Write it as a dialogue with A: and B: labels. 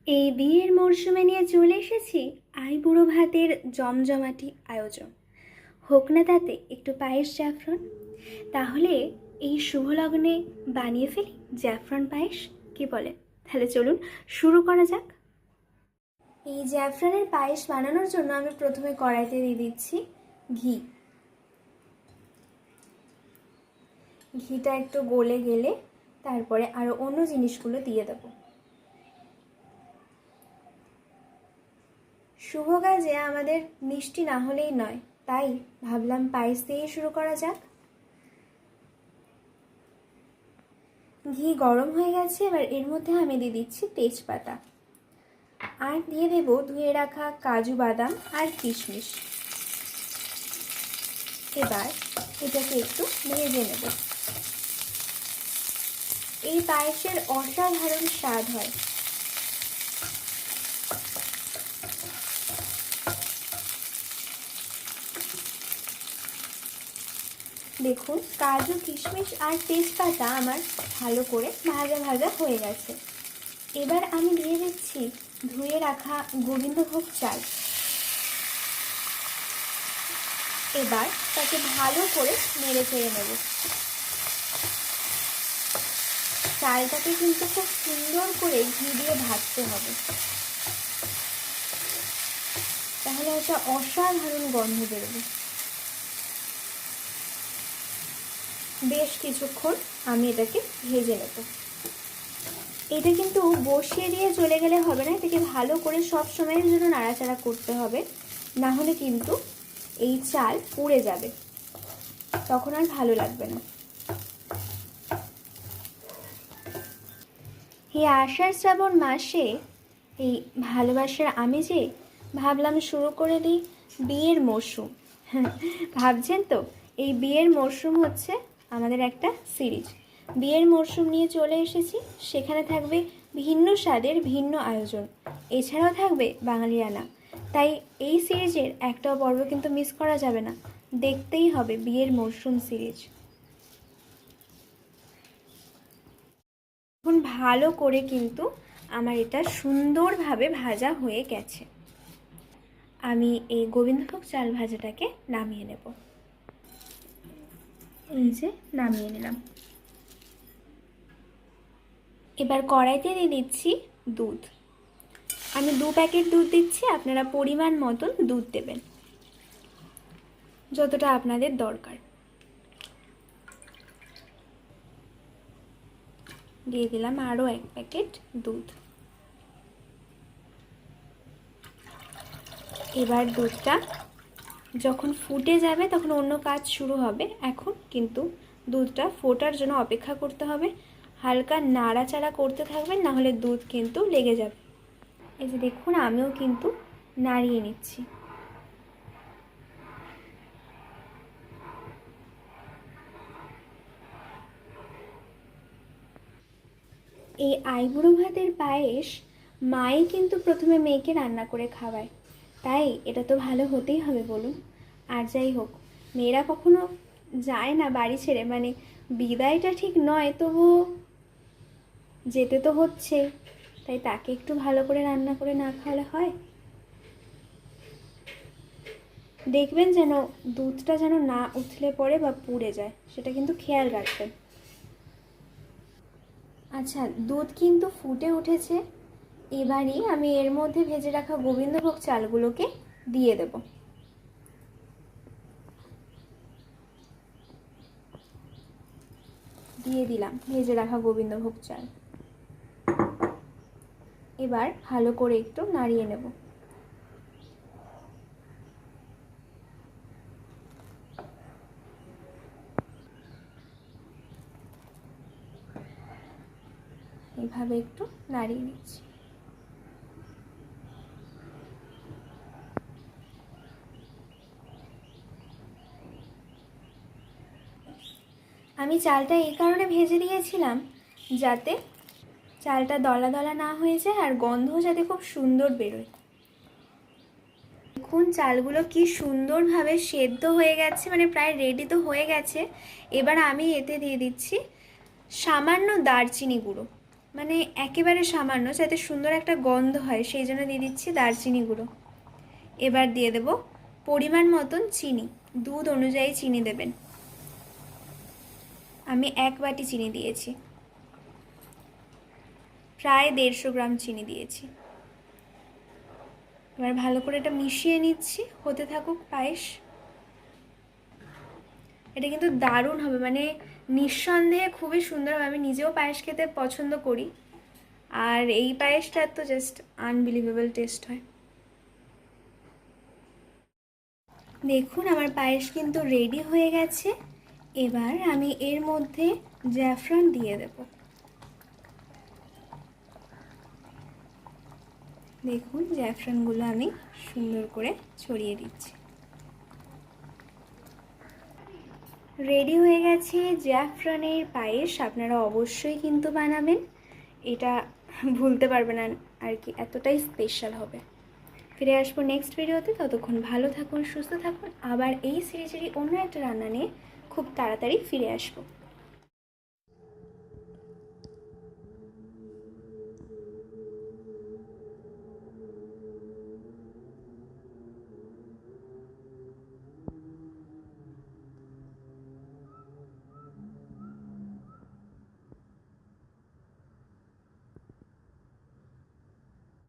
A: এই বিয়ের মরশুমে নিয়ে চলে এসেছি আইবুড়ো ভাতের জমজমাটি আয়োজন। হোক না তাতে একটু পায়েস জাফরান। তাহলে এই শুভ লগ্নে বানিয়ে ফেলি জাফরান পায়েস, কি বলে? তাহলে চলুন শুরু করা যাক। এই জাফরানের পায়েস বানানোর জন্য আমি প্রথমে কড়াইতে দিয়ে দিচ্ছি ঘি। ঘিটা একটু গলে গেলে তারপরে আরও অন্য জিনিসগুলো দিয়ে দেবো। শুভ কাজে আমাদের মিষ্টি না হলেই নয়, তাই ভাবলাম পায়েস দিয়েই শুরু করা যাক। ঘি গরম হয়ে গেছে, এবার এর মধ্যে আমি দিয়ে দিচ্ছি তেজপাতা আর দিয়ে দেব ধুয়ে রাখা কাজু বাদাম আর কিশমিশ। এবার এটাকে একটু ভেজে নেব। এই পায়েসের অসাধারণ স্বাদ হয়। দেখুন, কাজু কিশমিশ আর তেজপাতা আমার ভালো করে ভাজা ভাজা হয়ে গেছে। এবার আমি দিয়ে দিচ্ছি ধুয়ে রাখা গোবিন্দভোগ চাল। এবার তাকে ভালো করে নেড়ে চেড়ে নেব। চালটাকে কিন্তু খুব সুন্দর করে ঘি দিয়ে ভাজতে হবে, তাহলে একটা অসাধারণ গন্ধ বেরোবে। বেশ কিছুক্ষণ আমি এটাকে ভেজে নেব। এটা কিন্তু বসিয়ে দিয়ে চলে গেলে হবে না, এটাকে ভালো করে সব সময়ের জন্য নাড়াচাড়া করতে হবে, না হলে কিন্তু এই চাল পুড়ে যাবে, তখন আর ভালো লাগবে না। এই আষাঢ় শ্রাবণ মাসে এই ভালোবাসার আমেজে ভাবলাম শুরু করে দিই বিয়ের মরশুম। ভাবছেন তো, এই বিয়ের মরশুম হচ্ছে আমাদের একটা সিরিজ। বিয়ের মরশুম নিয়ে চলে এসেছি, সেখানে থাকবে ভিন্ন স্বাদের ভিন্ন আয়োজন, এছাড়াও থাকবে বাঙালিয়ানা। তাই এই সিরিজের একটাও পর্ব কিন্তু মিস করা যাবে না, দেখতেই হবে বিয়ের মরশুম সিরিজ। এখন ভালো করে কিন্তু আমার এটা সুন্দরভাবে ভাজা হয়ে গেছে। আমি এই গোবিন্দভোগ চাল ভাজাটাকে নামিয়ে নেব। এই যে নামিয়ে নিলাম। এবার কড়াইতে দিয়ে দিচ্ছি দুধ। আমি 2 প্যাকেট দুধ দিচ্ছি, আপনারা পরিমাণ মতন দুধ দেবেন, যতটা আপনাদের দরকার। দিয়ে দিলাম আরও 1 প্যাকেট দুধ। এবার দুধটা যখন ফুটে যাবে তখন অন্য কাজ শুরু হবে। এখন কিন্তু দুধটা ফোটার জন্য অপেক্ষা করতে হবে, হালকা নাড়াচাড়া করতে থাকবেন, না হলে দুধ কিন্তু লেগে যাবে। এই যে দেখুন, আমিও কিন্তু নাড়িয়ে নিচ্ছি। এই আইবুড়ো ভাতের পায়েস মাই কিন্তু প্রথমে মেয়েকে রান্না করে খাওয়ায়, তাই এটা তো ভালো হতেই হবে বলুন। আর যাই হোক, মেয়েরা কখনো যায় না বাড়ি ছেড়ে, মানে বিদায়টা ঠিক নয়, তবু যেতে তো হচ্ছে, তাই তাকে একটু ভালো করে রান্না করে না খাওয়ালে হয়? দেখবেন যেন দুধটা যেন না উথলে পড়ে বা পুড়ে যায়, সেটা কিন্তু খেয়াল রাখবেন। আচ্ছা, দুধ কিন্তু ফুটে উঠেছে। এবারই আমি এর মধ্যে ভেজে রাখা গোবিন্দভোগ চালগুলোকে দিয়ে দেব। দিয়ে দিলাম ভেজে রাখা গোবিন্দভোগ চাল। এবার ভালো করে একটু নাড়িয়ে নেব। এইভাবে একটু নাড়িয়ে নিচ্ছি। আমি চালটা এই কারণে ভেজে দিয়েছিলাম যাতে চালটা দলা দলা না হয়ে যায় আর গন্ধ যাতে খুব সুন্দর বেরোয়। দেখুন, চালগুলো কি সুন্দরভাবে সেদ্ধ হয়ে গেছে, মানে প্রায় রেডি তো হয়ে গেছে। এবার আমি এতে দিয়ে দিচ্ছি সামান্য দারচিনি গুঁড়ো। মানে একেবারে সামান্য, যাতে সুন্দর একটা গন্ধ হয় সেই জন্য দিয়ে দিচ্ছি দারচিনি গুঁড়ো। এবার দিয়ে দেব পরিমাণ মতন চিনি, দুধ অনুযায়ী চিনি দেবেন। আমি 1 বাটি চিনি দিয়েছি, প্রায় 150 গ্রাম চিনি দিয়েছি। এবার ভালো করে এটা মিশিয়ে নিচ্ছি, হতে থাকুক পায়েস। এটা কিন্তু দারুণ হবে, মানে নিঃসন্দেহে খুবই সুন্দর হবে। আমি নিজেও পায়েস খেতে পছন্দ করি, আর এই পায়েসটা তো জাস্ট আনবিলিভেবল টেস্ট হয়। দেখুন আমার পায়েস কিন্তু রেডি হয়ে গেছে। এবার আমি এর মধ্যে জাফরান দিয়ে দেব। দেখুন জাফরানগুলো আমি সুন্দর করে ছড়িয়ে দিচ্ছি। রেডি হয়ে গেছে জাফরানের পায়েস। আপনারা অবশ্যই কিন্তু বানাবেন, এটা ভুলতে পারবেন না আর কি, এতটাই স্পেশাল হবে। ফিরে আসবো নেক্সট ভিডিওতে, ততক্ষণ ভালো থাকুন, সুস্থ থাকুন। আবার এই সিরিজেরই অন্য একটা রান্না নিয়ে খুব তাড়াতাড়ি ফিরে আসবো।